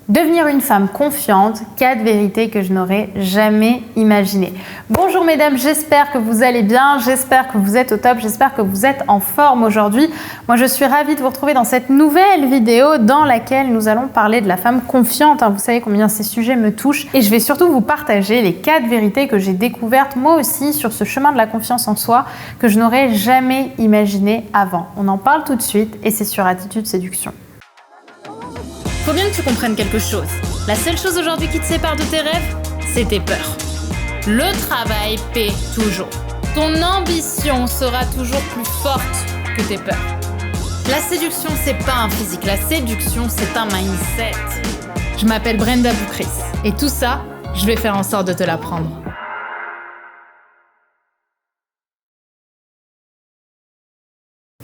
Devenir une femme confiante, 4 vérités que je n'aurais jamais imaginées. Bonjour mesdames, j'espère que vous allez bien, j'espère que vous êtes au top, j'espère que vous êtes en forme aujourd'hui. Moi je suis ravie de vous retrouver dans cette nouvelle vidéo dans laquelle nous allons parler de la femme confiante. Vous savez combien ces sujets me touchent et je vais surtout vous partager les 4 vérités que j'ai découvertes moi aussi sur ce chemin de la confiance en soi que je n'aurais jamais imaginé avant. On en parle tout de suite et c'est sur Attitude Séduction. Faut bien que tu comprennes quelque chose. La seule chose aujourd'hui qui te sépare de tes rêves, c'est tes peurs. Le travail paie toujours. Ton ambition sera toujours plus forte que tes peurs. La séduction, c'est pas un physique. La séduction, c'est un mindset. Je m'appelle Brenda Boukris. Et tout ça, je vais faire en sorte de te l'apprendre.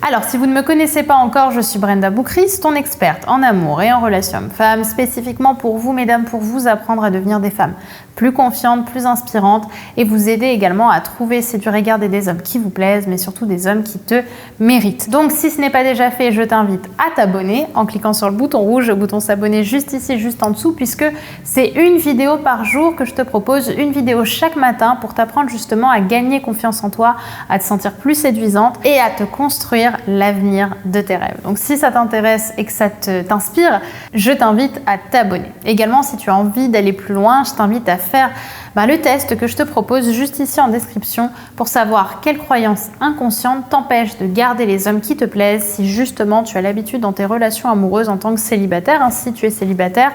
Alors, si vous ne me connaissez pas encore, je suis Brenda Boukris, ton experte en amour et en relations hommes-femmes, spécifiquement pour vous, mesdames, pour vous apprendre à devenir des femmes plus confiantes, plus inspirantes et vous aider également à trouver, séduire et garder des hommes qui vous plaisent, mais surtout des hommes qui te méritent. Donc, si ce n'est pas déjà fait, je t'invite à t'abonner en cliquant sur le bouton rouge, le bouton s'abonner juste ici, juste en dessous, puisque c'est une vidéo par jour que je te propose, une vidéo chaque matin pour t'apprendre justement à gagner confiance en toi, à te sentir plus séduisante et à te construire l'avenir de tes rêves. Donc si ça t'intéresse et que ça t'inspire, je t'invite à t'abonner. Également, si tu as envie d'aller plus loin, je t'invite à faire le test que je te propose juste ici en description pour savoir quelles croyances inconscientes t'empêchent de garder les hommes qui te plaisent si justement tu as l'habitude dans tes relations amoureuses en tant que célibataire, si tu es célibataire,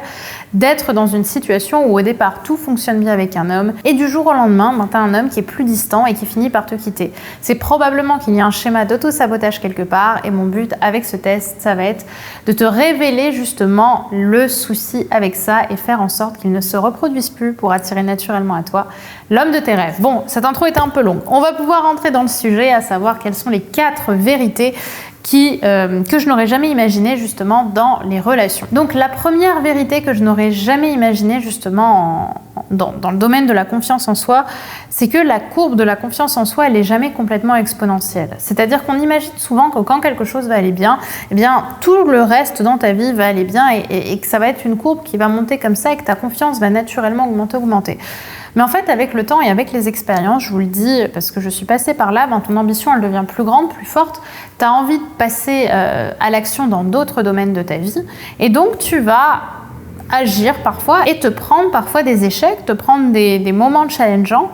d'être dans une situation où au départ tout fonctionne bien avec un homme et du jour au lendemain, tu as un homme qui est plus distant et qui finit par te quitter. C'est probablement qu'il y a un schéma d'auto-sabotage quelque part et mon but avec ce test, ça va être de te révéler justement le souci avec ça et faire en sorte qu'il ne se reproduise plus pour attirer naturellement à toi l'homme de tes rêves. Bon, cette intro était un peu longue. On va pouvoir rentrer dans le sujet, à savoir quelles sont les 4 vérités que je n'aurais jamais imaginé justement dans les relations. Donc la première vérité que je n'aurais jamais imaginé justement dans le domaine de la confiance en soi, c'est que la courbe de la confiance en soi, elle n'est jamais complètement exponentielle. C'est-à-dire qu'on imagine souvent que quand quelque chose va aller bien, eh bien tout le reste dans ta vie va aller bien et que ça va être une courbe qui va monter comme ça et que ta confiance va naturellement augmenter. Mais en fait, avec le temps et avec les expériences, je vous le dis parce que je suis passée par là, ton ambition, elle devient plus grande, plus forte. Tu as envie de passer à l'action dans d'autres domaines de ta vie. Et donc, tu vas agir parfois et te prendre parfois des échecs, te prendre des moments challengeants,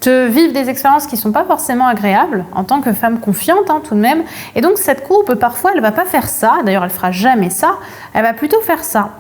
te vivre des expériences qui ne sont pas forcément agréables en tant que femme confiante tout de même. Et donc, cette courbe, parfois, elle ne va pas faire ça. D'ailleurs, elle ne fera jamais ça. Elle va plutôt faire ça.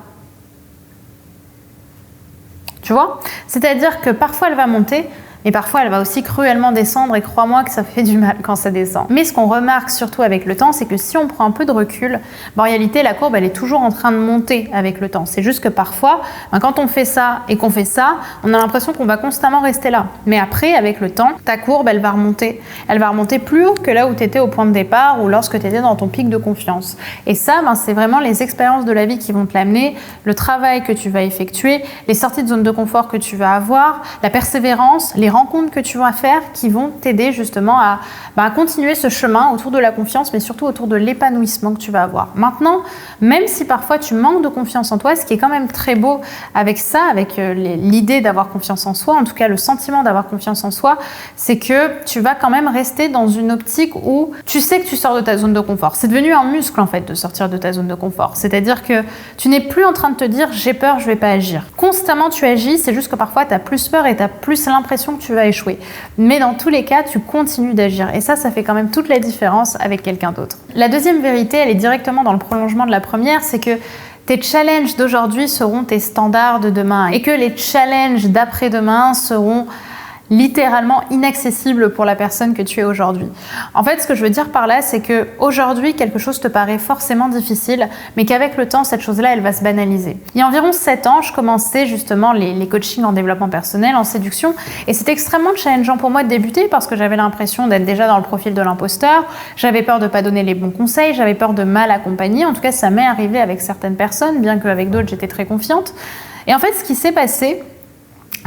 Tu vois ? C'est-à-dire que parfois elle va monter, mais parfois elle va aussi cruellement descendre et crois-moi que ça fait du mal quand ça descend. Mais ce qu'on remarque surtout avec le temps, c'est que si on prend un peu de recul, en réalité la courbe elle est toujours en train de monter avec le temps. C'est juste que parfois, quand on fait ça et qu'on fait ça, on a l'impression qu'on va constamment rester là. Mais après, avec le temps, ta courbe elle va remonter. Elle va remonter plus haut que là où tu étais au point de départ ou lorsque tu étais dans ton pic de confiance. Et ça, c'est vraiment les expériences de la vie qui vont te l'amener, le travail que tu vas effectuer, les sorties de zone de confort que tu vas avoir, la persévérance, les rencontres que tu vas faire qui vont t'aider justement à continuer ce chemin autour de la confiance, mais surtout autour de l'épanouissement que tu vas avoir. Maintenant, même si parfois tu manques de confiance en toi, ce qui est quand même très beau avec ça, avec l'idée d'avoir confiance en soi, en tout cas le sentiment d'avoir confiance en soi, c'est que tu vas quand même rester dans une optique où tu sais que tu sors de ta zone de confort. C'est devenu un muscle en fait de sortir de ta zone de confort. C'est-à-dire que tu n'es plus en train de te dire j'ai peur, je vais pas agir. Constamment tu agis, c'est juste que parfois tu as plus peur et tu as plus l'impression que tu vas échouer. Mais dans tous les cas, tu continues d'agir. Et ça fait quand même toute la différence avec quelqu'un d'autre. La deuxième vérité, elle est directement dans le prolongement de la première, c'est que tes challenges d'aujourd'hui seront tes standards de demain et que les challenges d'après-demain seront littéralement inaccessible pour la personne que tu es aujourd'hui. En fait, ce que je veux dire par là, c'est que aujourd'hui quelque chose te paraît forcément difficile, mais qu'avec le temps, cette chose-là, elle va se banaliser. Il y a environ 7 ans, je commençais justement les coachings en développement personnel, en séduction, et c'était extrêmement challengeant pour moi de débuter parce que j'avais l'impression d'être déjà dans le profil de l'imposteur, j'avais peur de ne pas donner les bons conseils, j'avais peur de mal accompagner, en tout cas ça m'est arrivé avec certaines personnes, bien qu'avec d'autres j'étais très confiante. Et en fait, ce qui s'est passé,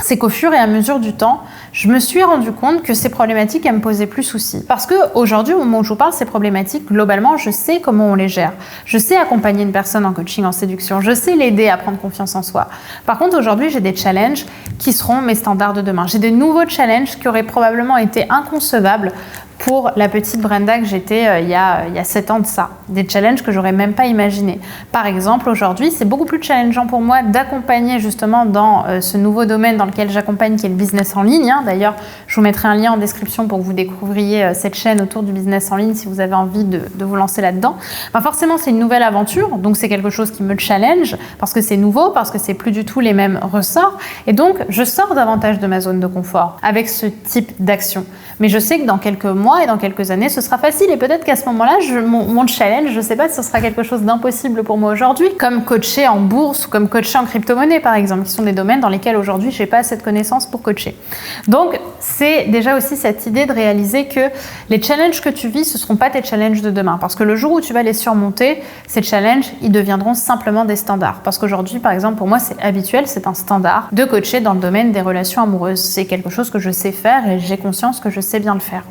c'est qu'au fur et à mesure du temps, je me suis rendu compte que ces problématiques, elles me posaient plus souci. Parce qu'aujourd'hui, au moment où je vous parle, ces problématiques, globalement, je sais comment on les gère. Je sais accompagner une personne en coaching, en séduction. Je sais l'aider à prendre confiance en soi. Par contre, aujourd'hui, j'ai des challenges qui seront mes standards de demain. J'ai des nouveaux challenges qui auraient probablement été inconcevables pour la petite Brenda que j'étais il y a 7 ans de ça. Des challenges que j'aurais même pas imaginés. Par exemple, aujourd'hui, c'est beaucoup plus challengeant pour moi d'accompagner justement dans ce nouveau domaine dans lequel j'accompagne, qui est le business en ligne. D'ailleurs, je vous mettrai un lien en description pour que vous découvriez cette chaîne autour du business en ligne si vous avez envie de vous lancer là-dedans. Forcément, c'est une nouvelle aventure, donc c'est quelque chose qui me challenge parce que c'est nouveau, parce que c'est plus du tout les mêmes ressorts. Et donc, je sors davantage de ma zone de confort avec ce type d'action. Mais je sais que dans quelques mois et dans quelques années, ce sera facile. Et peut-être qu'à ce moment-là, mon challenge, je ne sais pas si ce sera quelque chose d'impossible pour moi aujourd'hui, comme coacher en bourse ou comme coacher en crypto-monnaie, par exemple, qui sont des domaines dans lesquels aujourd'hui, je n'ai pas assez de connaissances pour coacher. Donc, c'est déjà aussi cette idée de réaliser que les challenges que tu vis, ce ne seront pas tes challenges de demain. Parce que le jour où tu vas les surmonter, ces challenges, ils deviendront simplement des standards. Parce qu'aujourd'hui, par exemple, pour moi, c'est habituel, c'est un standard de coacher dans le domaine des relations amoureuses. C'est quelque chose que je sais faire et j'ai conscience que je sais bien le faire,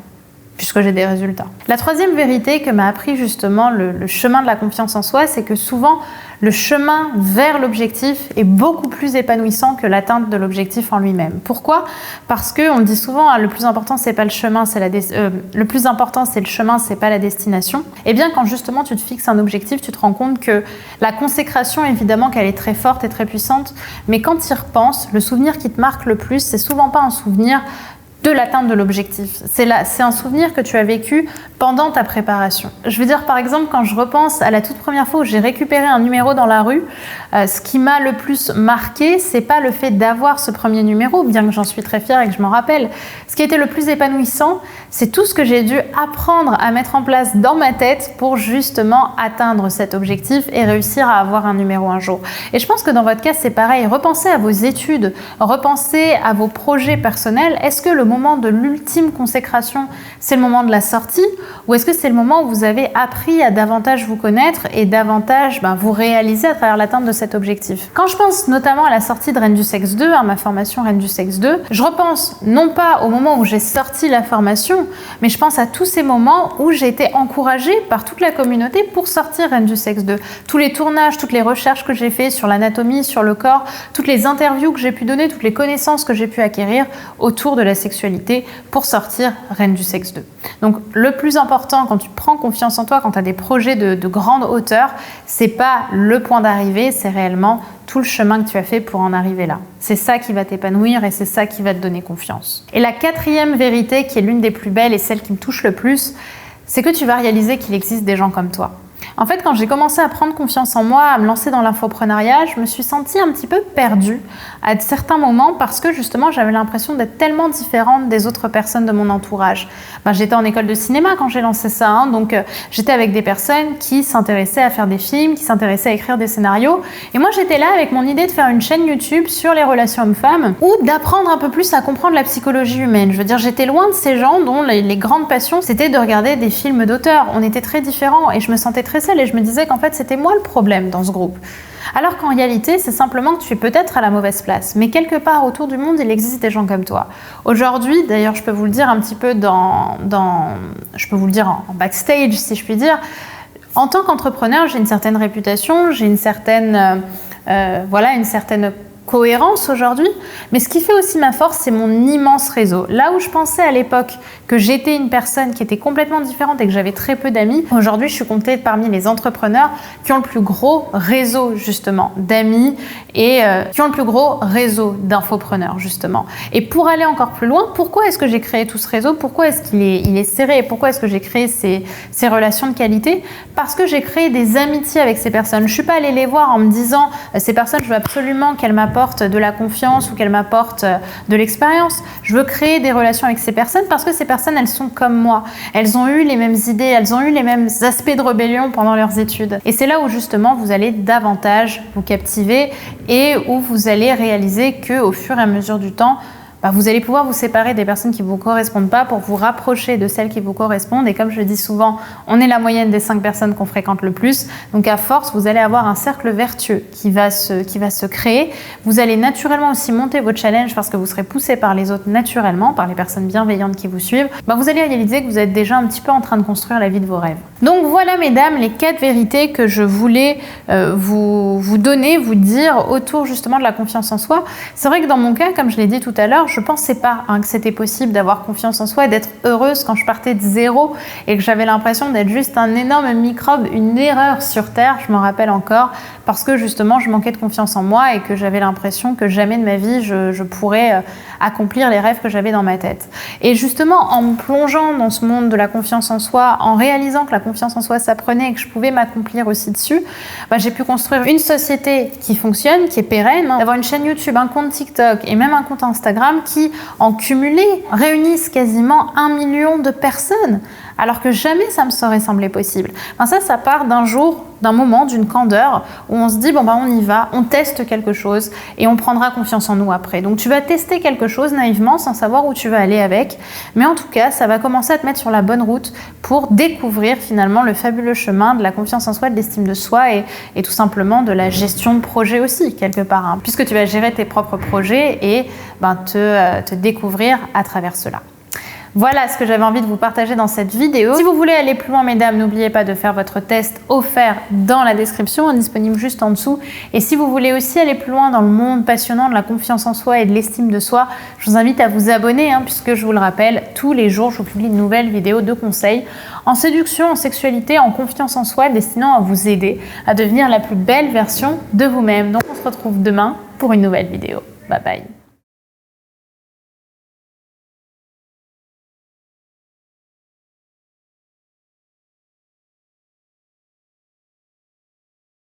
puisque j'ai des résultats. La troisième vérité que m'a appris justement le chemin de la confiance en soi, c'est que souvent, le chemin vers l'objectif est beaucoup plus épanouissant que l'atteinte de l'objectif en lui-même. Pourquoi ? Parce qu'on dit souvent, le plus important, c'est pas le chemin, le plus important, c'est le chemin, c'est pas la destination. Et bien, quand justement tu te fixes un objectif, tu te rends compte que la consécration, évidemment, qu'elle est très forte et très puissante, mais quand tu y repenses, le souvenir qui te marque le plus, c'est souvent pas un souvenir de l'atteinte de l'objectif. C'est un souvenir que tu as vécu pendant ta préparation. Je veux dire, par exemple, quand je repense à la toute première fois où j'ai récupéré un numéro dans la rue, ce qui m'a le plus marqué, c'est pas le fait d'avoir ce premier numéro, bien que j'en suis très fière et que je m'en rappelle. Ce qui était le plus épanouissant, c'est tout ce que j'ai dû apprendre à mettre en place dans ma tête pour justement atteindre cet objectif et réussir à avoir un numéro un jour. Et je pense que dans votre cas, c'est pareil. Repensez à vos études, repensez à vos projets personnels. Est-ce que le moment de l'ultime consécration, c'est le moment de la sortie, ou est-ce que c'est le moment où vous avez appris à davantage vous connaître et davantage vous réaliser à travers l'atteinte de cet objectif? Quand je pense notamment à la sortie de Reine du Sexe 2, ma formation Reine du Sexe 2, je repense non pas au moment où j'ai sorti la formation, mais je pense à tous ces moments où j'ai été encouragée par toute la communauté pour sortir Reine du Sexe 2. Tous les tournages, toutes les recherches que j'ai fait sur l'anatomie, sur le corps, toutes les interviews que j'ai pu donner, toutes les connaissances que j'ai pu acquérir autour de la sexualité pour sortir Reine du Sexe 2. Donc le plus important quand tu prends confiance en toi, quand tu as des projets de grande hauteur, c'est pas le point d'arrivée, c'est réellement tout le chemin que tu as fait pour en arriver là. C'est ça qui va t'épanouir et c'est ça qui va te donner confiance. Et la quatrième vérité, qui est l'une des plus belles et celle qui me touche le plus, c'est que tu vas réaliser qu'il existe des gens comme toi. En fait, quand j'ai commencé à prendre confiance en moi, à me lancer dans l'infoprenariat, je me suis sentie un petit peu perdue à certains moments parce que justement, j'avais l'impression d'être tellement différente des autres personnes de mon entourage. J'étais en école de cinéma quand j'ai lancé ça, donc j'étais avec des personnes qui s'intéressaient à faire des films, qui s'intéressaient à écrire des scénarios. Et moi, j'étais là avec mon idée de faire une chaîne YouTube sur les relations hommes-femmes ou d'apprendre un peu plus à comprendre la psychologie humaine. Je veux dire, j'étais loin de ces gens dont les grandes passions, c'était de regarder des films d'auteurs. On était très différents et je me sentais très seule et je me disais qu'en fait, c'était moi le problème dans ce groupe. Alors qu'en réalité, c'est simplement que tu es peut-être à la mauvaise place. Mais quelque part autour du monde, il existe des gens comme toi. Aujourd'hui, d'ailleurs, je peux vous le dire un petit peu je peux vous le dire en backstage, si je puis dire. En tant qu'entrepreneur, j'ai une certaine réputation, j'ai une certaine cohérence aujourd'hui, mais ce qui fait aussi ma force, c'est mon immense réseau. Là où je pensais à l'époque que j'étais une personne qui était complètement différente et que j'avais très peu d'amis, aujourd'hui je suis comptée parmi les entrepreneurs qui ont le plus gros réseau justement d'amis et qui ont le plus gros réseau d'infopreneurs justement. Et pour aller encore plus loin, pourquoi est-ce que j'ai créé tout ce réseau? Pourquoi est-ce qu'il est serré? Pourquoi est-ce que j'ai créé ces relations de qualité? Parce que j'ai créé des amitiés avec ces personnes. Je suis pas allée les voir en me disant ces personnes, je veux absolument qu'elles m'apportent de la confiance ou qu'elles m'apportent de l'expérience. Je veux créer des relations avec ces personnes parce que ces personnes, elles sont comme moi. Elles ont eu les mêmes idées, elles ont eu les mêmes aspects de rébellion pendant leurs études. Et c'est là où justement vous allez davantage vous captiver et où vous allez réaliser qu'au fur et à mesure du temps, vous allez pouvoir vous séparer des personnes qui ne vous correspondent pas pour vous rapprocher de celles qui vous correspondent. Et comme je le dis souvent, on est la moyenne des 5 personnes qu'on fréquente le plus. Donc à force, vous allez avoir un cercle vertueux qui va se créer. Vous allez naturellement aussi monter vos challenges parce que vous serez poussé par les autres naturellement, par les personnes bienveillantes qui vous suivent. Vous allez réaliser que vous êtes déjà un petit peu en train de construire la vie de vos rêves. Donc voilà mesdames, les 4 vérités que je voulais vous donner, vous dire autour justement de la confiance en soi. C'est vrai que dans mon cas, comme je l'ai dit tout à l'heure, je pensais pas que c'était possible d'avoir confiance en soi et d'être heureuse quand je partais de zéro et que j'avais l'impression d'être juste un énorme microbe, une erreur sur Terre, je m'en rappelle encore, parce que justement je manquais de confiance en moi et que j'avais l'impression que jamais de ma vie je pourrais accomplir les rêves que j'avais dans ma tête. Et justement en me plongeant dans ce monde de la confiance en soi, en réalisant que la confiance en soi s'apprenait et que je pouvais m'accomplir aussi dessus, j'ai pu construire une société qui fonctionne, qui est pérenne, d'avoir une chaîne YouTube, un compte TikTok et même un compte Instagram qui, en cumulé, réunissent quasiment 1 million de personnes, alors que jamais ça me serait semblé possible. Ça part d'un jour, d'un moment, d'une candeur, où on se dit, on y va, on teste quelque chose et on prendra confiance en nous après. Donc tu vas tester quelque chose naïvement, sans savoir où tu vas aller avec, mais en tout cas, ça va commencer à te mettre sur la bonne route pour découvrir finalement le fabuleux chemin de la confiance en soi, de l'estime de soi et tout simplement de la gestion de projet aussi, quelque part, puisque tu vas gérer tes propres projets et te découvrir à travers cela. Voilà ce que j'avais envie de vous partager dans cette vidéo. Si vous voulez aller plus loin, mesdames, n'oubliez pas de faire votre test offert dans la description, disponible juste en dessous. Et si vous voulez aussi aller plus loin dans le monde passionnant de la confiance en soi et de l'estime de soi, je vous invite à vous abonner, puisque je vous le rappelle, tous les jours, je vous publie de nouvelles vidéos de conseils en séduction, en sexualité, en confiance en soi, destinant à vous aider à devenir la plus belle version de vous-même. Donc on se retrouve demain pour une nouvelle vidéo. Bye bye.